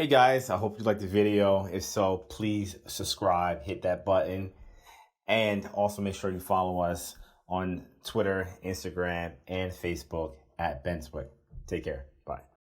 Hey guys, I hope you liked the video. If so, please subscribe, hit that button, and also make sure you follow us on Twitter, Instagram, and Facebook at Benswick. Take care. Bye.